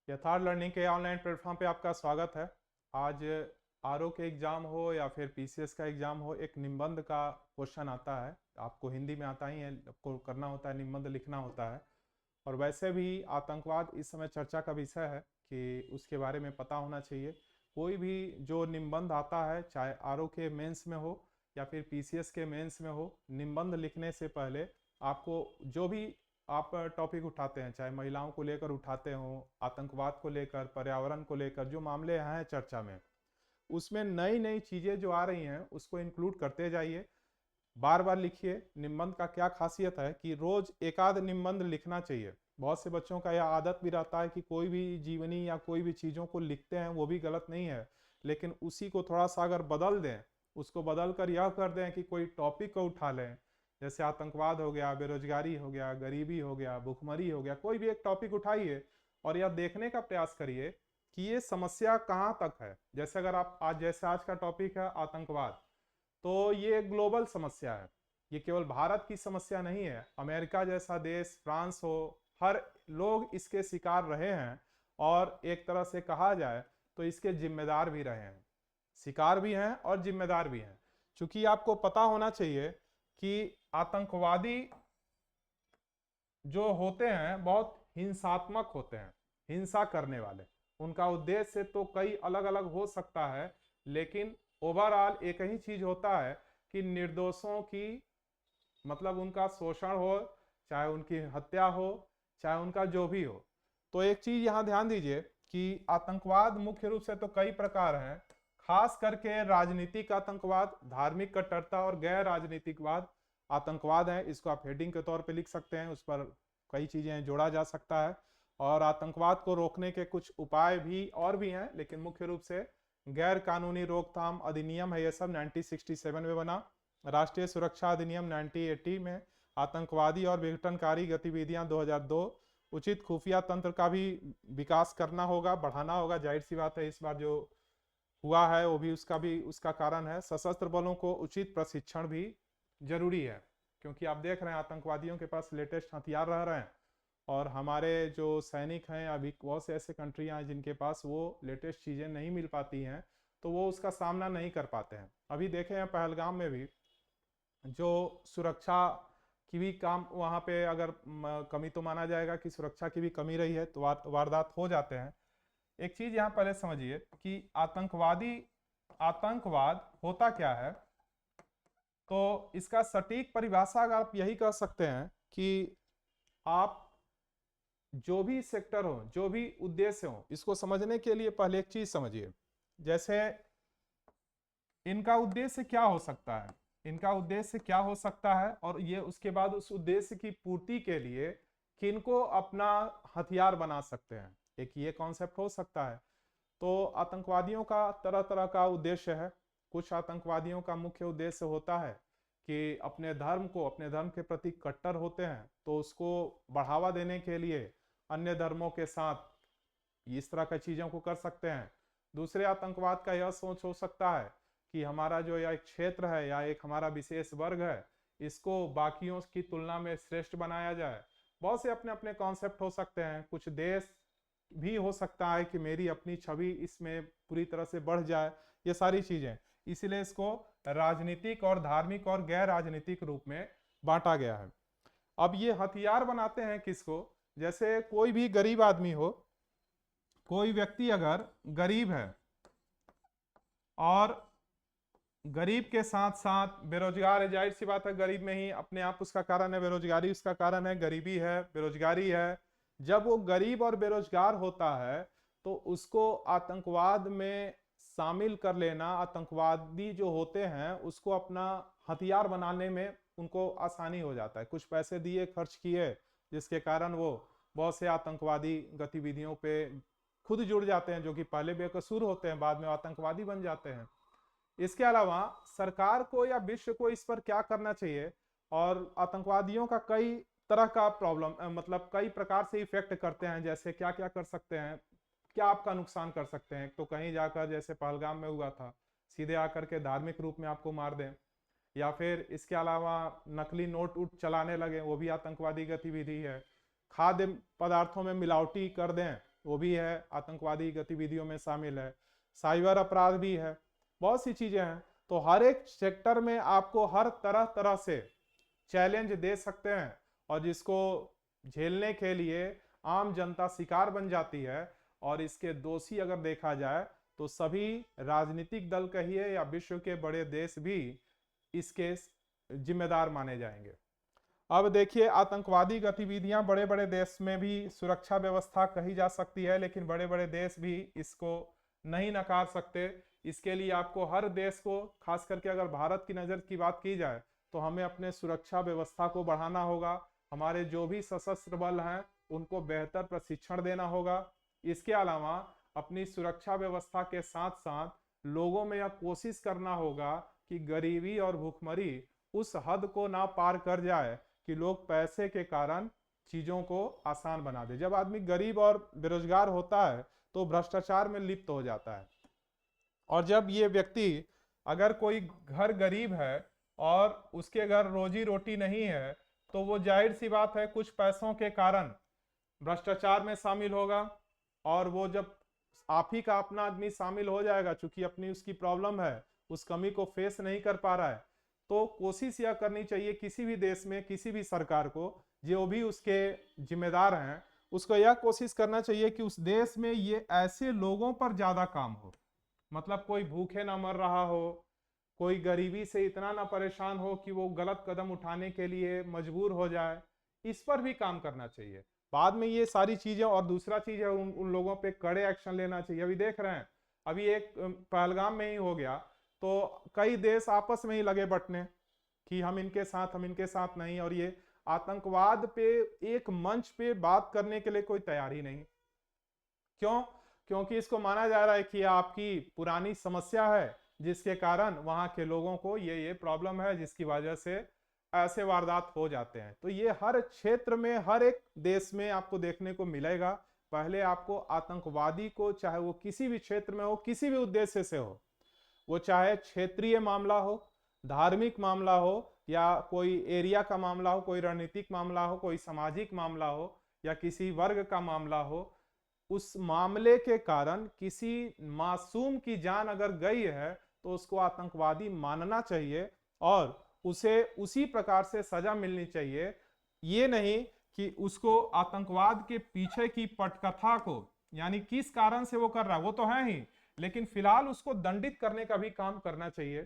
यथार्थ लर्निंग के online platform पे आपका स्वागत है। आज आरओ के एग्ज़ाम हो या फिर पीसीएस का एग्ज़ाम हो, एक निबंध का क्वेश्चन आता है। आपको हिंदी में आता ही है, आपको करना होता है, निबंध लिखना होता है। और वैसे भी आतंकवाद इस समय चर्चा का विषय है कि उसके बारे में पता होना चाहिए। कोई भी जो निबंध आता है, चाहे आरओ के मेंस में हो या फिर पीसीएस के मेंस में हो, निबंध लिखने से पहले आपको जो भी आप टॉपिक उठाते हैं, चाहे महिलाओं को लेकर उठाते हो, आतंकवाद को लेकर, पर्यावरण को लेकर जो मामले हैं चर्चा में, उसमें नई नई चीजें जो आ रही हैं उसको इंक्लूड करते जाइए। बार बार लिखिए। निबंध का क्या खासियत है कि रोज एक आध निबंध लिखना चाहिए। बहुत से बच्चों का यह आदत भी रहता है कि कोई भी जीवनी या कोई भी चीजों को लिखते हैं, वो भी गलत नहीं है, लेकिन उसी को थोड़ा सा अगर बदल दें, उसको बदल कर यह कर दें कि कोई टॉपिक को उठा लें, जैसे आतंकवाद हो गया, बेरोजगारी हो गया, गरीबी हो गया, भुखमरी हो गया, कोई भी एक टॉपिक उठाइए और यह देखने का प्रयास करिए कि ये समस्या कहाँ तक है। जैसे अगर आप आज का टॉपिक है आतंकवाद, तो ये एक ग्लोबल समस्या है। ये केवल भारत की समस्या नहीं है, अमेरिका जैसा देश, फ्रांस हो, हर लोग इसके शिकार रहे हैं और एक तरह से कहा जाए तो इसके जिम्मेदार भी रहे हैं। शिकार भी हैं और जिम्मेदार भी हैं। क्योंकि आपको पता होना चाहिए कि आतंकवादी जो होते हैं बहुत हिंसात्मक होते हैं, हिंसा करने वाले। उनका उद्देश्य तो कई अलग अलग हो सकता है, लेकिन ओवरऑल एक ही चीज होता है कि निर्दोषों की, मतलब उनका शोषण हो, चाहे उनकी हत्या हो, चाहे उनका जो भी हो। तो एक चीज यहाँ ध्यान दीजिए कि आतंकवाद मुख्य रूप से तो कई प्रकार हैं। खास करके राजनीतिक आतंकवाद, धार्मिक कट्टरता और गैर राजनीतिकवाद आतंकवाद है। इसको आप हेडिंग के तौर पे लिख सकते हैं, उस पर कई चीजें जोड़ा जा सकता है। और आतंकवाद को रोकने के कुछ उपाय भी और भी हैं, लेकिन मुख्य रूप से गैर कानूनी रोकथाम अधिनियम है, ये सब 1967 में बना। राष्ट्रीय सुरक्षा अधिनियम 1980 में, आतंकवादी और विघटनकारी गतिविधियां 2002, उचित खुफिया तंत्र का भी विकास करना होगा, बढ़ाना होगा। जाहिर सी बात है, इस बार जो हुआ है वो भी उसका कारण है। सशस्त्र बलों को उचित प्रशिक्षण भी जरूरी है, क्योंकि आप देख रहे हैं आतंकवादियों के पास लेटेस्ट हथियार रह रहे हैं और हमारे जो सैनिक हैं, अभी बहुत से ऐसे कंट्रियां हैं जिनके पास वो लेटेस्ट चीजें नहीं मिल पाती हैं, तो वो उसका सामना नहीं कर पाते हैं। अभी देखे हैं पहलगाम में भी जो सुरक्षा की भी काम, वहां पे अगर कमी तो माना जाएगा कि सुरक्षा की भी कमी रही है, तो वारदात हो जाते हैं। एक चीज यहाँ पहले समझिए कि आतंकवाद होता क्या है। तो इसका सटीक परिभाषा अगर आप यही कह सकते हैं कि आप जो भी सेक्टर हो, जो भी उद्देश्य हो, इसको समझने के लिए पहले एक चीज समझिए। जैसे इनका उद्देश्य क्या हो सकता है, इनका उद्देश्य क्या हो सकता है, और ये उसके बाद उस उद्देश्य की पूर्ति के लिए किनको अपना हथियार बना सकते हैं, एक ये कॉन्सेप्ट हो सकता है। तो आतंकवादियों का तरह तरह का उद्देश्य है। कुछ आतंकवादियों का मुख्य उद्देश्य होता है कि अपने धर्म के प्रति कट्टर होते हैं, तो उसको बढ़ावा देने के लिए अन्य धर्मों के साथ इस तरह की चीजों को कर सकते हैं। दूसरे आतंकवाद का यह सोच हो सकता है कि हमारा जो यह एक क्षेत्र है या एक हमारा विशेष वर्ग है, इसको बाकियों की तुलना में श्रेष्ठ बनाया जाए। बहुत से अपने अपने कॉन्सेप्ट हो सकते हैं। कुछ देश भी हो सकता है कि मेरी अपनी छवि इसमें पूरी तरह से बढ़ जाए, ये सारी चीजें। इसलिए इसको राजनीतिक और धार्मिक और गैर राजनीतिक रूप में बांटा गया है। अब ये हथियार बनाते हैं किसको, जैसे कोई भी गरीब आदमी हो, कोई व्यक्ति अगर गरीब है और गरीब के साथ साथ बेरोजगार है, जाहिर सी बात है गरीब में ही अपने आप उसका कारण है बेरोजगारी, उसका कारण है गरीबी है, बेरोजगारी है। जब वो गरीब और बेरोजगार होता है तो उसको आतंकवाद में शामिल कर लेना, आतंकवादी जो होते हैं उसको अपना हथियार बनाने में उनको आसानी हो जाता है। कुछ पैसे दिए, खर्च किए, जिसके कारण वो बहुत से आतंकवादी गतिविधियों पे खुद जुड़ जाते हैं, जो कि पहले बेकसूर होते हैं, बाद में आतंकवादी बन जाते हैं। इसके अलावा सरकार को या विश्व को इस पर क्या करना चाहिए, और आतंकवादियों का कई तरह का प्रॉब्लम, मतलब कई प्रकार से इफेक्ट करते हैं। जैसे क्या क्या कर सकते हैं, क्या आपका नुकसान कर सकते हैं। तो कहीं जाकर, जैसे पहलगाम में हुआ था, सीधे आकर के धार्मिक रूप में आपको मार दें, या फिर इसके अलावा नकली नोट उट चलाने लगे, वो भी आतंकवादी गतिविधि है। खाद्य पदार्थों में मिलावटी कर दें, वो भी है, आतंकवादी गतिविधियों में शामिल है, साइबर अपराध भी है, बहुत सी चीजें हैं। तो हर एक सेक्टर में आपको हर तरह तरह से चैलेंज दे सकते हैं, और जिसको झेलने के लिए आम जनता शिकार बन जाती है। और इसके दोषी अगर देखा जाए तो सभी राजनीतिक दल कहिए या विश्व के बड़े देश भी इसके जिम्मेदार माने जाएंगे। अब देखिए, आतंकवादी गतिविधियां बड़े बड़े देश में भी सुरक्षा व्यवस्था कही जा सकती है, लेकिन बड़े बड़े देश भी इसको नहीं नकार सकते। इसके लिए आपको हर देश को, खास करके अगर भारत की नज़र की बात की जाए, तो हमें अपने सुरक्षा व्यवस्था को बढ़ाना होगा। हमारे जो भी सशस्त्र बल हैं उनको बेहतर प्रशिक्षण देना होगा। इसके अलावा अपनी सुरक्षा व्यवस्था के साथ साथ लोगों में यह कोशिश करना होगा कि गरीबी और भूखमरी उस हद को ना पार कर जाए कि लोग पैसे के कारण चीजों को आसान बना दे। जब आदमी गरीब और बेरोजगार होता है तो भ्रष्टाचार में लिप्त हो जाता है। और जब ये व्यक्ति, अगर कोई घर गरीब है और उसके घर रोजी रोटी नहीं है, तो वो जाहिर सी बात है कुछ पैसों के कारण भ्रष्टाचार में शामिल होगा। और वो जब आप ही का अपना आदमी शामिल हो जाएगा, चूंकि अपनी उसकी प्रॉब्लम है, उस कमी को फेस नहीं कर पा रहा है, तो कोशिश यह करनी चाहिए किसी भी देश में, किसी भी सरकार को, जो भी उसके जिम्मेदार हैं, उसको यह कोशिश करना चाहिए कि उस देश में ये ऐसे लोगों पर ज्यादा काम हो, मतलब कोई भूखे ना मर रहा हो, कोई गरीबी से इतना ना परेशान हो कि वो गलत कदम उठाने के लिए मजबूर हो जाए, इस पर भी काम करना चाहिए। बाद में ये सारी चीजें, और दूसरा चीज है उन लोगों पे कड़े एक्शन लेना चाहिए। अभी देख रहे हैं, अभी एक पहलगाम में ही हो गया, तो कई देश आपस में ही लगे बटने कि हम इनके साथ नहीं, और ये आतंकवाद पे एक मंच पे बात करने के लिए कोई तैयार ही नहीं। क्यों? क्योंकि इसको माना जा रहा है कि आपकी पुरानी समस्या है, जिसके कारण वहां के लोगों को ये प्रॉब्लम है, जिसकी वजह से ऐसे वारदात हो जाते हैं। तो ये हर क्षेत्र में, हर एक देश में आपको देखने को मिलेगा। पहले आपको आतंकवादी को, चाहे वो किसी भी क्षेत्र में हो, किसी भी उद्देश्य से हो, वो चाहे क्षेत्रीय मामला हो, धार्मिक मामला हो, या कोई एरिया का मामला हो, कोई रणनीतिक मामला हो, कोई सामाजिक मामला हो, या किसी वर्ग का मामला हो, उस मामले के कारण किसी मासूम की जान अगर गई है तो उसको आतंकवादी मानना चाहिए, और उसे उसी प्रकार से सजा मिलनी चाहिए। ये नहीं कि उसको आतंकवाद के पीछे की पटकथा को, यानी किस कारण से वो कर रहा है वो तो है ही, लेकिन फिलहाल उसको दंडित करने का भी काम करना चाहिए।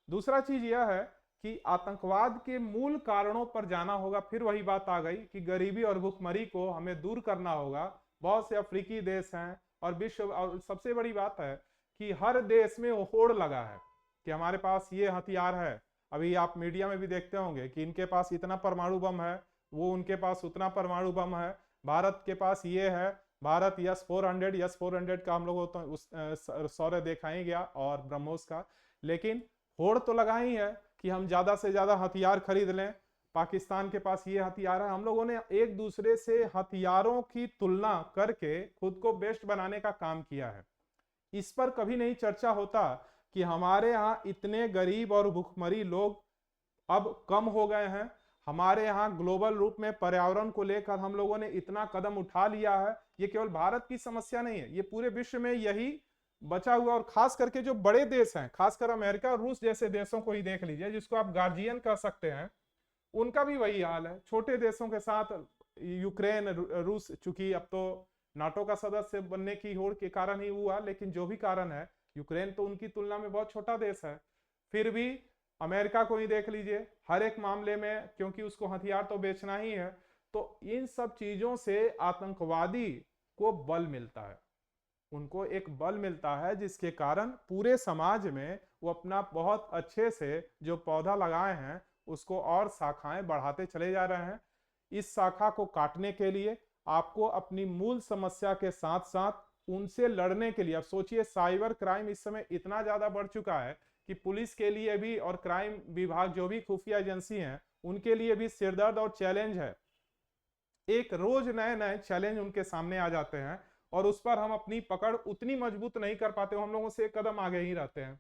दूसरा चीज यह है कि आतंकवाद के मूल कारणों पर जाना होगा। फिर वही बात आ गई कि गरीबी और भुखमरी को हमें दूर करना होगा। बहुत से अफ्रीकी देश हैं और विश्व, और सबसे बड़ी बात है कि हर देश में होड़ लगा है कि हमारे पास ये हथियार है। अभी आप मीडिया में भी देखते होंगे कि इनके पास इतना परमाणु बम है, वो उनके पास उतना परमाणु बम है, भारत के पास ये है, भारत यस-400 का हम लोग तो उस सौर्य देखा ही गया, और ब्रह्मोस का। लेकिन होड़ तो लगा ही है कि हम ज्यादा से ज्यादा हथियार खरीद लें, पाकिस्तान के पास ये हथियार है। हम लोगों ने एक दूसरे से हथियारों की तुलना करके खुद को बेस्ट बनाने का काम किया है। इस पर कभी नहीं चर्चा होता कि हमारे यहाँ इतने गरीब और भुखमरी लोग अब कम हो गए हैं। हमारे यहाँ ग्लोबल रूप में पर्यावरण को लेकर हम लोगों ने इतना कदम उठा लिया है। ये केवल भारत की समस्या नहीं है, ये पूरे विश्व में यही बचा हुआ। और खास करके जो बड़े देश हैं, खासकर अमेरिका और रूस जैसे देशों को ही देख लीजिए, जिसको आप गार्जियन कह सकते हैं, उनका भी वही हाल है। छोटे देशों के साथ यूक्रेन, रूस, चूंकि अब तो नाटो का सदस्य बनने की होड़ के कारण ही हुआ, लेकिन जो भी कारण है, यूक्रेन तो उनकी तुलना में बहुत छोटा देश है। फिर भी अमेरिका को ही देख लीजिए, हर एक मामले में, क्योंकि उसको हथियार तो बेचना ही है। तो इन सब चीजों से आतंकवादी को बल मिलता है, उनको एक बल मिलता है, जिसके कारण पूरे समाज में वो अपना बहुत अच्छे से जो पौधा लगाए हैं उसको और शाखाएं बढ़ाते चले जा रहे हैं। इस शाखा को काटने के लिए आपको अपनी मूल समस्या के साथ साथ उनसे लड़ने के लिए, अब सोचिए साइबर क्राइम इस समय इतना ज्यादा बढ़ चुका है कि पुलिस के लिए भी और क्राइम विभाग, जो भी खुफिया एजेंसी हैं, उनके लिए भी सिरदर्द और चैलेंज है। एक रोज नए नए चैलेंज उनके सामने आ जाते हैं, और उस पर हम अपनी पकड़ उतनी मजबूत नहीं कर पाते, हम लोगों से एक कदम आगे ही रहते हैं।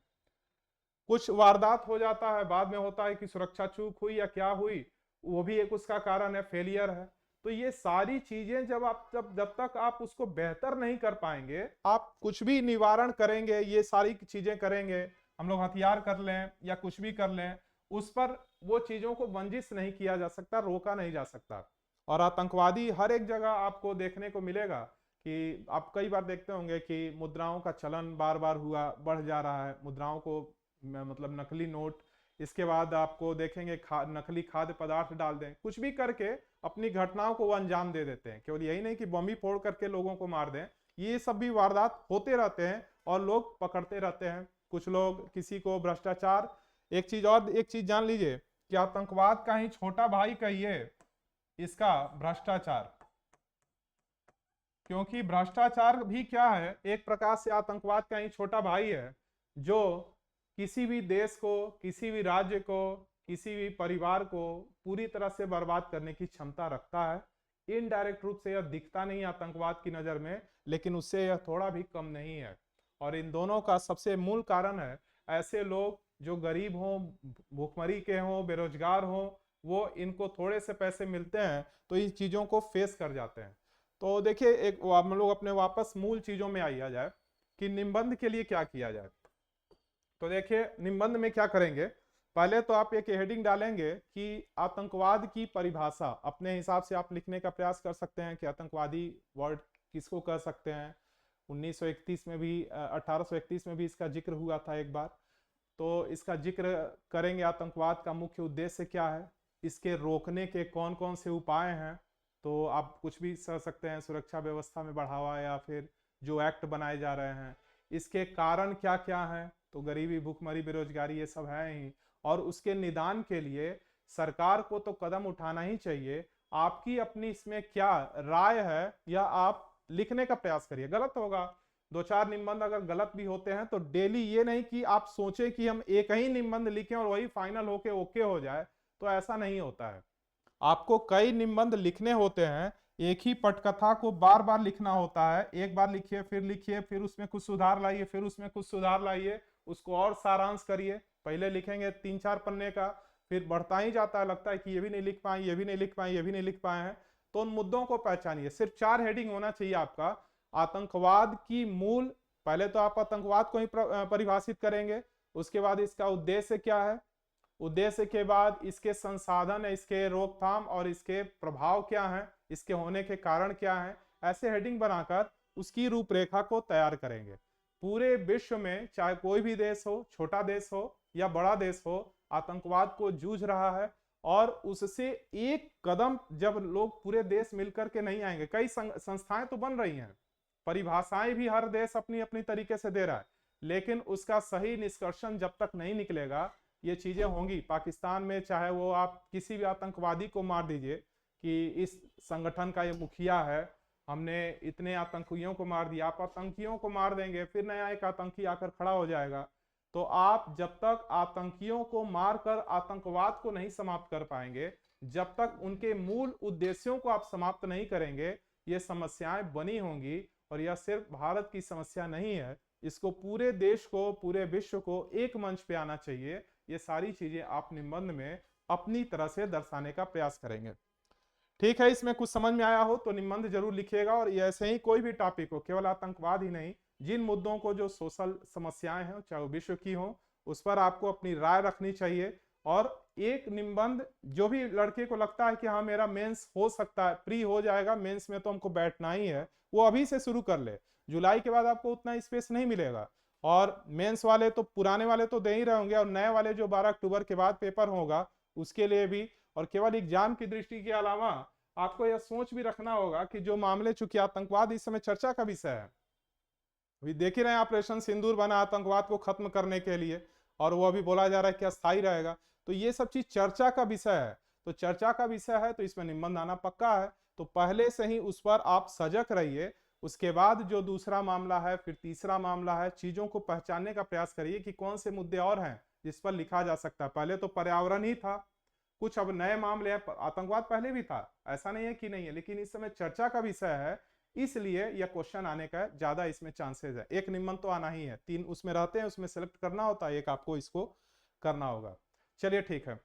कुछ वारदात हो जाता है, बाद में होता है कि सुरक्षा चूक हुई या क्या हुई, वो भी एक उसका कारण है, फेलियर है। तो ये सारी चीजें जब तक आप उसको बेहतर नहीं कर पाएंगे, आप कुछ भी निवारण करेंगे, ये सारी चीजें करेंगे, हम लोग हथियार कर लें या कुछ भी कर लें, उस पर वो चीजों को बंदिश नहीं किया जा सकता, रोका नहीं जा सकता। और आतंकवादी हर एक जगह आपको देखने को मिलेगा कि आप कई बार देखते होंगे कि मुद्राओं का चलन बार बार बढ़ जा रहा है, मुद्राओं को मतलब नकली नोट, इसके बाद आपको देखेंगे नकली खाद्य पदार्थ डाल दें, कुछ भी करके अपनी घटनाओं को वो अंजाम दे देते हैं। केवल यही नहीं कि बम ही फोड़ करके लोगों को मार दें, ये सब भी वारदात होते रहते हैं और लोग पकड़ते रहते हैं। कुछ लोग किसी को भ्रष्टाचार, एक चीज जान लीजिए कि आतंकवाद का ही छोटा भाई कहिए इसका भ्रष्टाचार, क्योंकि भ्रष्टाचार भी क्या है, एक प्रकार से आतंकवाद का ही छोटा भाई है, जो किसी भी देश को, किसी भी राज्य को, किसी भी परिवार को पूरी तरह से बर्बाद करने की क्षमता रखता है। इनडायरेक्ट रूप से यह दिखता नहीं आतंकवाद की नजर में, लेकिन उससे यह थोड़ा भी कम नहीं है। और इन दोनों का सबसे मूल कारण है ऐसे लोग जो गरीब हों, भूखमरी के हों, बेरोजगार हों, वो इनको थोड़े से पैसे मिलते हैं तो इन चीजों को फेस कर जाते हैं। तो देखिए, एक हम लोग अपने वापस मूल चीजों में आइया जाए कि निबंध के लिए क्या किया जाए। तो देखिए, निबंध में क्या करेंगे, पहले तो आप एक हेडिंग डालेंगे कि आतंकवाद की परिभाषा अपने हिसाब से आप लिखने का प्रयास कर सकते हैं कि आतंकवादी वर्ड किसको कर सकते हैं। 1931 में भी 1831 में भी इसका जिक्र हुआ था एक बार, तो इसका जिक्र करेंगे। आतंकवाद का मुख्य उद्देश्य क्या है, इसके रोकने के कौन कौन से उपाय हैं, तो आप कुछ भी कर सकते हैं, सुरक्षा व्यवस्था में बढ़ावा या फिर जो एक्ट बनाए जा रहे हैं, इसके कारण क्या क्या हैं, तो गरीबी, भूखमरी, बेरोजगारी ये सब है ही। और उसके निदान के लिए सरकार को तो कदम उठाना ही चाहिए। आपकी अपनी इसमें क्या राय है, या आप लिखने का प्रयास करिए। गलत होगा, 2-4 निबंध अगर गलत भी होते हैं तो डेली ये नहीं कि आप सोचें कि हम एक ही निबंध लिखें और वही फाइनल होके ओके हो जाए, तो ऐसा नहीं होता है। आपको कई निबंध लिखने होते हैं, एक ही पटकथा को बार बार लिखना होता है। एक बार लिखिए, फिर उसमें कुछ सुधार लाइए, फिर उसमें कुछ सुधार लाइए, उसको और सारांश करिए। पहले लिखेंगे 3-4 पन्ने का, फिर बढ़ता ही जाता है, लगता है कि ये भी नहीं लिख पाए, ये भी नहीं लिख पाए, ये भी नहीं लिख पाए हैं। तो उन मुद्दों को पहचानिए। सिर्फ 4 हेडिंग होना चाहिए आपका। आतंकवाद की मूल, पहले तो आप आतंकवाद को ही परिभाषित करेंगे, उसके बाद इसका उद्देश्य क्या है, उद्देश्य के बाद इसके संसाधन, इसके रोकथाम और इसके प्रभाव क्या हैं, इसके होने के कारण क्या हैं। ऐसे हेडिंग बनाकर उसकी रूपरेखा को तैयार करेंगे। पूरे विश्व में चाहे कोई भी देश हो, छोटा देश हो या बड़ा देश हो, आतंकवाद को जूझ रहा है। और उससे एक कदम जब लोग पूरे देश मिलकर के नहीं आएंगे, कई संस्थाएं तो बन रही हैं, परिभाषाएं भी हर देश अपनी अपनी तरीके से दे रहा है, लेकिन उसका सही निष्कर्षण जब तक नहीं निकलेगा, ये चीजें होंगी। पाकिस्तान में चाहे वो आप किसी भी आतंकवादी को मार दीजिए कि इस संगठन का ये मुखिया है, हमने इतने आतंकियों को मार दिया, आप आतंकियों को मार देंगे, फिर नया एक आतंकी आकर खड़ा हो जाएगा। तो आप जब तक आतंकियों को मारकर आतंकवाद को नहीं समाप्त कर पाएंगे, जब तक उनके मूल उद्देश्यों को आप समाप्त नहीं करेंगे, ये समस्याएं बनी होंगी। और यह सिर्फ भारत की समस्या नहीं है, इसको पूरे देश को, पूरे विश्व को एक मंच पे आना चाहिए। ये सारी चीजें आप निबंध में अपनी तरह से दर्शाने का प्रयास करेंगे। ठीक है, इसमें कुछ समझ में आया हो तो निबंध जरूर लिखिएगा। और ऐसे ही कोई भी टॉपिक हो, केवल आतंकवाद ही नहीं, जिन मुद्दों को, जो सोशल समस्याएं हैं, चाहे वो विश्व की हो, उस पर आपको अपनी राय रखनी चाहिए। और एक निबंध, जो भी लड़के को लगता है कि हाँ मेरा मेंस हो सकता है, प्री हो जाएगा, मेंस में तो हमको बैठना ही है, वो अभी से शुरू कर ले। जुलाई के बाद आपको उतना स्पेस नहीं मिलेगा। और मेंस वाले तो, पुराने वाले तो दे ही रहे होंगे, और नए वाले जो 12 अक्टूबर के बाद पेपर होगा उसके लिए भी। और केवल एग्जाम की दृष्टि के अलावा आपको यह सोच भी रखना होगा कि जो मामले, चूंकि आतंकवाद इस समय चर्चा का विषय है, अभी देख ही रहे हैं ऑपरेशन सिंदूर बना आतंकवाद को खत्म करने के लिए, और वो अभी बोला जा रहा है कि अस्थायी रहेगा। तो ये सब चीज चर्चा का विषय है, तो चर्चा का विषय है तो इसमें निबंध आना पक्का है। तो पहले से ही उस पर आप सजग रहिए। उसके बाद जो दूसरा मामला है, फिर तीसरा मामला है, चीजों को पहचानने का प्रयास करिए कि कौन से मुद्दे और हैं जिस पर लिखा जा सकता है। पहले तो पर्यावरण ही था, कुछ अब नए मामले हैं। आतंकवाद पहले भी था, ऐसा नहीं है कि नहीं है, लेकिन इस समय चर्चा का विषय है, इसलिए यह क्वेश्चन आने का ज्यादा इसमें चांसेस है। एक निबंध तो आना ही है, 3 उसमें रहते हैं, उसमें सेलेक्ट करना होता है, एक आपको इसको करना होगा। चलिए ठीक है।